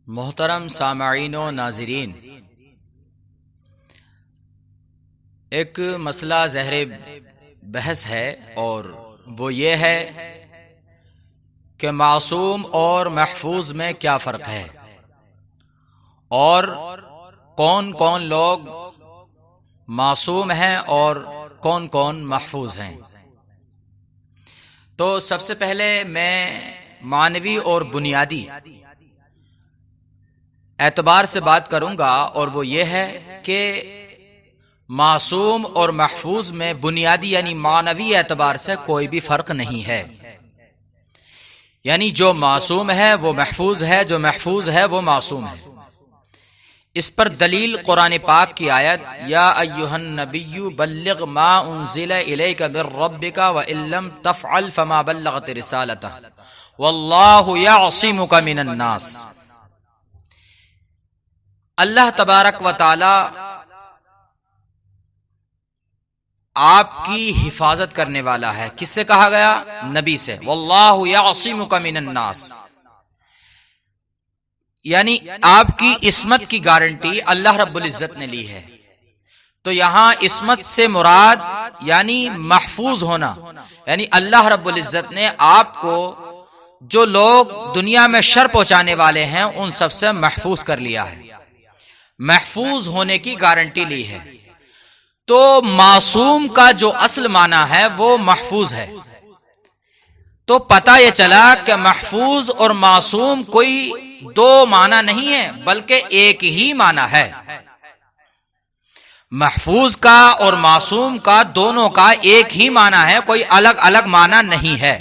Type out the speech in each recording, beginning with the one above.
محترم سامعین و ناظرین، ایک مسئلہ زہر بحث ہے اور وہ یہ ہے کہ معصوم اور محفوظ میں کیا فرق ہے اور کون کون لوگ معصوم ہیں اور کون کون محفوظ ہیں۔ تو سب سے پہلے میں معنوی اور بنیادی اعتبار سے بات کروں گا، اور وہ یہ ہے کہ معصوم اور محفوظ میں بنیادی یعنی معنوی اعتبار سے کوئی بھی فرق نہیں ہے، یعنی جو معصوم ہے وہ محفوظ ہے، جو محفوظ ہے وہ معصوم ہے۔ اس پر دلیل قرآن پاک کی آیت یا ایھا النبی بلغ ما انزل الیک من ربک وان لم تفعل فما بلغت رسالتہ واللہ یعصمک من الناس۔ اللہ تبارک و تعالی آپ کی حفاظت کرنے والا ہے۔ کس سے کہا گیا؟ نبی سے۔ واللہ یعصمک من الناس، یعنی آپ کی عصمت کی گارنٹی اللہ رب العزت نے لی ہے۔ تو یہاں عصمت سے مراد یعنی محفوظ ہونا، یعنی اللہ رب العزت نے آپ کو جو لوگ دنیا میں شر پہنچانے والے ہیں ان سب سے محفوظ کر لیا ہے، محفوظ ہونے کی گارنٹی لی ہے۔ تو معصوم کا جو اصل معنی ہے وہ محفوظ ہے۔ تو پتہ یہ چلا کہ محفوظ اور معصوم کوئی دو معنی نہیں ہے بلکہ ایک ہی معنی ہے۔ محفوظ کا اور معصوم کا دونوں کا ایک ہی معنی ہے، کوئی الگ الگ معنی نہیں ہے۔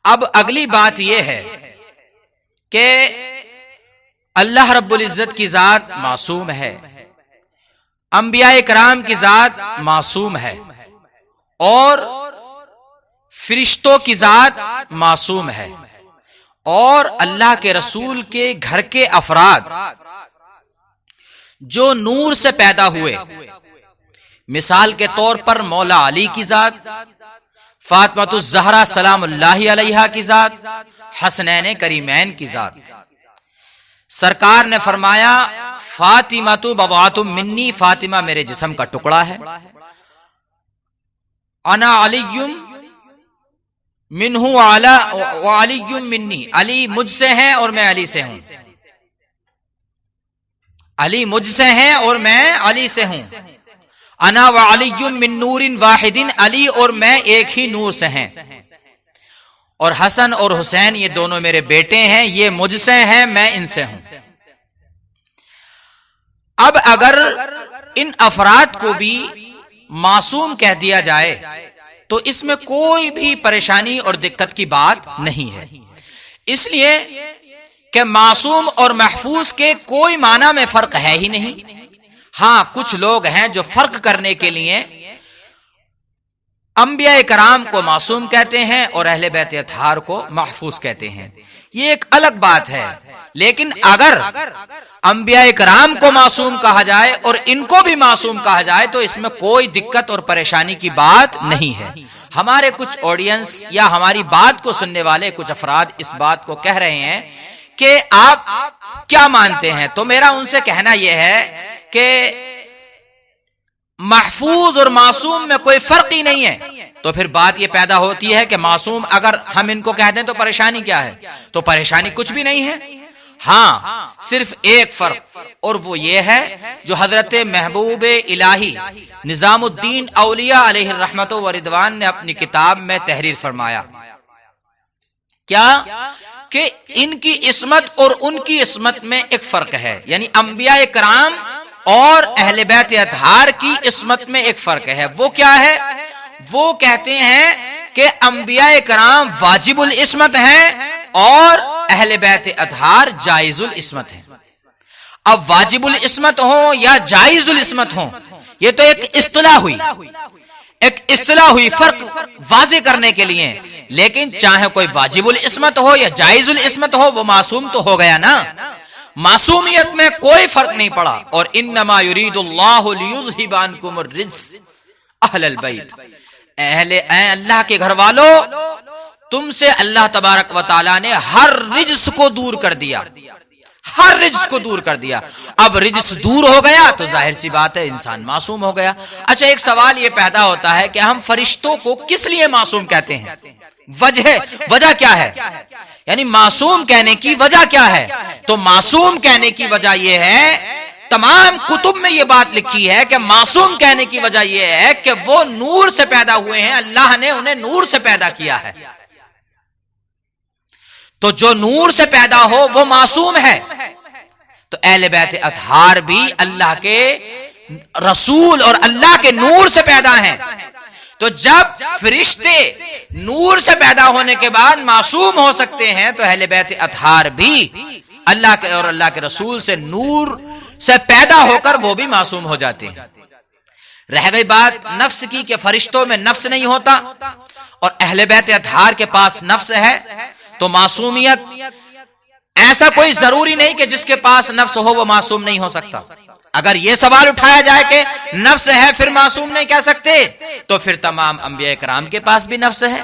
اب اگلی بات یہ ہے کہ اللہ رب العزت کی ذات معصوم ہے، انبیاء کرام کی ذات معصوم ہے، اور فرشتوں کی ذات معصوم ہے، اور اللہ کے رسول کے گھر کے افراد جو نور سے پیدا ہوئے، مثال کے طور پر مولا علی کی ذات، فاطمۃ الزہرا سلام اللہ علیہا کی ذات، حسنین کریمین کی ذات۔ سرکار نے فرمایا فاطمہ تو بضعۃ منی، فاطمہ میرے جسم کا ٹکڑا ہے۔ انا علی منہ وعلی منی، علی مجھ سے ہیں اور میں علی سے ہوں، علی مجھ سے ہیں اور میں علی سے ہوں۔ انا وعلی من نور واحد، علی اور میں ایک ہی نور سے ہیں، اور حسن اور حسین یہ دونوں میرے بیٹے ہیں، یہ مجھ سے ہیں میں ان سے ہوں۔ اب اگر ان افراد کو بھی معصوم کہہ دیا جائے تو اس میں کوئی بھی پریشانی اور دقت کی بات نہیں ہے، اس لیے کہ معصوم اور محفوظ کے کوئی معنی میں فرق ہے ہی نہیں۔ ہاں کچھ لوگ ہیں جو فرق کرنے کے لیے انبیاء کرام کو معصوم کہتے ہیں اور اہل بیت اطہار کو محفوظ کہتے ہیں، یہ ایک الگ بات ہے۔ لیکن اگر انبیاء کرام کو معصوم کہا جائے اور ان کو بھی معصوم کہا جائے تو اس میں کوئی دقت اور پریشانی کی بات نہیں ہے۔ ہمارے کچھ آڈینس یا ہماری بات کو سننے والے کچھ افراد اس بات کو کہہ رہے ہیں کہ آپ کیا مانتے ہیں، تو میرا ان سے کہنا یہ ہے کہ محفوظ اور معصوم میں کوئی فرق ہی نہیں ہے۔ تو پھر بات یہ پیدا ہوتی ہے کہ معصوم اگر ہم ان کو کہہ دیں تو پریشانی کیا ہے؟ تو پریشانی کچھ بھی نہیں ہے۔ ہاں صرف ایک فرق، اور وہ یہ ہے جو حضرت محبوب الہی نظام الدین اولیاء علیہ الرحمت و رضوان نے اپنی کتاب میں تحریر فرمایا، کیا کہ ان کی عصمت اور ان کی عصمت میں ایک فرق ہے، یعنی انبیاء کرام اور اہل بیت اطہار کی عصمت میں ایک فرق ہے۔ وہ کیا ہے؟ وہ کہتے ہیں کہ انبیاء کرام واجب العصمت ہیں اور اہل بیت اطہار جائز العصمت ہیں۔ اب واجب العصمت ہوں یا جائز العصمت ہوں یہ تو ایک اصطلاح ہوئی، ایک اصطلاح ہوئی فرق واضح کرنے کے لیے، لیکن چاہے کوئی واجب العصمت ہو یا جائز العصمت ہو وہ معصوم تو ہو گیا نا۔ معصومیت میں کوئی فرق نہیں پڑا۔ اور انما یرید اللہ لیذھب عنکم الرجس اہل البیت، اے اللہ کے گھر والوں تم سے اللہ تبارک و تعالیٰ نے ہر رجس کو دور کر دیا، ہر رجس کو دور کر دیا۔ اب رجس دور ہو گیا تو ظاہر سی بات ہے انسان معصوم ہو گیا۔ اچھا، ایک سوال یہ پیدا ہوتا ہے کہ ہم فرشتوں کو کس لیے معصوم کہتے ہیں؟ وجہ کیا ہے؟ یعنی معصوم کہنے کی وجہ کیا ہے؟ تو معصوم کہنے کی وجہ یہ ہے، تمام کتب میں یہ بات لکھی ہے کہ معصوم کہنے کی وجہ یہ ہے کہ وہ نور سے پیدا ہوئے ہیں، اللہ نے انہیں نور سے پیدا کیا ہے۔ تو جو نور سے پیدا ہو وہ معصوم ہے۔ تو اہل بیت اطہار بھی اللہ کے رسول اور اللہ کے نور سے پیدا ہیں۔ تو جب فرشتے نور سے پیدا ہونے کے بعد معصوم ہو سکتے ہیں تو اہل بیت اطہار بھی اللہ کے اور اللہ کے رسول سے نور سے پیدا ہو کر وہ بھی معصوم ہو جاتے ہیں۔ رہ گئی بات نفس کی کہ فرشتوں میں نفس نہیں ہوتا اور اہل بیت اطہار کے پاس نفس ہے، تو معصومیت ایسا کوئی ضروری نہیں کہ جس کے پاس نفس ہو وہ معصوم نہیں ہو سکتا۔ اگر یہ سوال اٹھایا جائے کہ نفس ہے پھر معصوم نہیں کہہ سکتے، تو پھر تمام انبیاء کرام کے پاس بھی نفس ہے،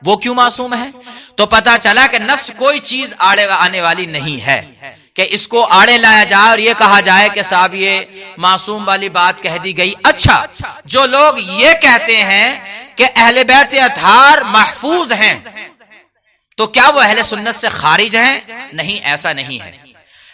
وہ کیوں معصوم ہے؟ تو پتا چلا کہ نفس کوئی چیز آڑے آنے والی نہیں ہے کہ اس کو آڑے لایا جائے اور یہ کہا جائے کہ صاحب یہ معصوم والی بات کہہ دی گئی۔ اچھا، جو لوگ یہ کہتے ہیں کہ اہل بیت اطہار محفوظ ہیں تو کیا وہ اہل سنت سے خارج ہیں؟ نہیں، ایسا نہیں ہے،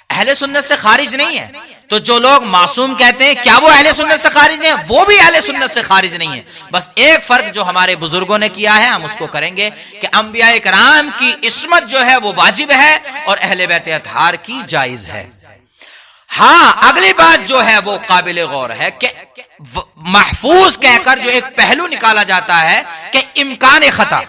اہل سنت سے خارج نہیں ہے۔ تو جو لوگ معصوم کہتے ہیں کیا وہ اہل سنت سے خارج ہیں؟ وہ بھی اہل سنت سے خارج نہیں ہے۔ بس ایک فرق جو ہمارے بزرگوں نے کیا ہے ہم اس کو کریں گے کہ انبیاء کرام کی عصمت جو ہے وہ واجب ہے اور اہل بیت اطہار کی جائز ہے۔ ہاں، اگلی بات جو ہے وہ قابل غور ہے کہ محفوظ کہہ کر جو ایک پہلو نکالا جاتا ہے کہ امکان خطا،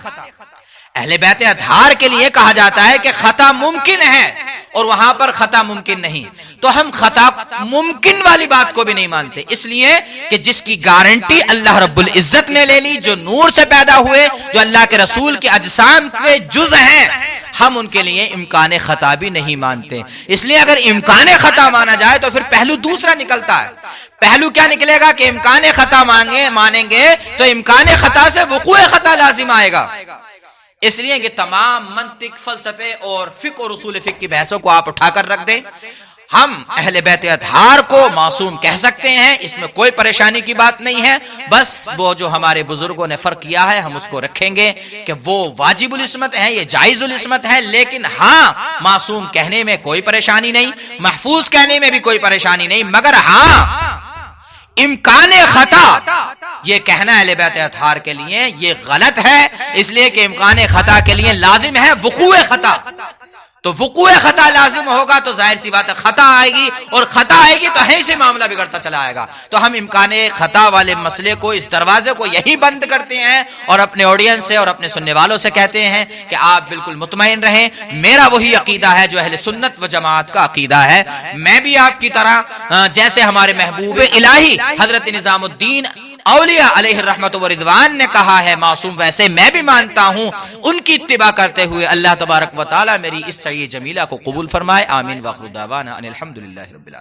اہل بیت اطہار کے لیے کہا جاتا ہے کہ خطا ممکن ہے اور وہاں پر خطا ممکن نہیں، تو ہم خطا ممکن والی بات کو بھی نہیں مانتے، اس لیے کہ جس کی گارنٹی اللہ رب العزت نے لے لی، جو نور سے پیدا ہوئے، جو اللہ کے رسول کے اجسام کے جز ہیں، ہم ان کے لیے امکان خطا بھی نہیں مانتے۔ اس لیے اگر امکان خطا مانا جائے تو پھر پہلو دوسرا نکلتا ہے۔ پہلو کیا نکلے گا کہ امکان خطا مانیں گے تو امکان خطا سے وقوع خطا لازم آئے گا۔ اس لیے کہ تمام منطق، فلسفے اور فقہ اور اصول فقہ کی بحثوں کو آپ اٹھا کر رکھ دیں، ہم اہل بیت اطہار کو معصوم کہہ سکتے ہیں، اس میں کوئی پریشانی کی بات نہیں ہے۔ بس وہ جو ہمارے بزرگوں نے فرق کیا ہے ہم اس کو رکھیں گے کہ وہ واجب العصمت ہے، یہ جائز العصمت ہے، لیکن ہاں معصوم کہنے میں کوئی پریشانی نہیں، محفوظ کہنے میں بھی کوئی پریشانی نہیں، مگر ہاں امکان خطا یہ کہنا اہل بیت اطہار کے لیے یہ غلط ہے، اس لیے کہ امکان خطا کے لیے لازم ہے وقوع خطا۔ تو وقوع خطا لازم ہوگا تو ظاہر سی بات ہے خطا آئے گی، اور خطا آئے گی تو ہے سے معاملہ بگڑتا چلا آئے گا۔ تو ہم امکان خطا والے مسئلے کو، اس دروازے کو یہی بند کرتے ہیں اور اپنے آڈینس سے اور اپنے سننے والوں سے کہتے ہیں کہ آپ بالکل مطمئن رہیں، میرا وہی عقیدہ ہے جو اہل سنت و جماعت کا عقیدہ ہے۔ میں بھی آپ کی طرح جیسے ہمارے محبوب الہی حضرت نظام الدین اولیاء علیہ الرحمت و رضوان نے کہا ہے معصوم، ویسے میں بھی مانتا ہوں۔ ان کی اتباع کرتے ہوئے اللہ تبارک و تعالی میری اس سعی جمیلہ کو قبول فرمائے، آمین۔ وآخر دعوانا ان الحمدللہ رب العالمین۔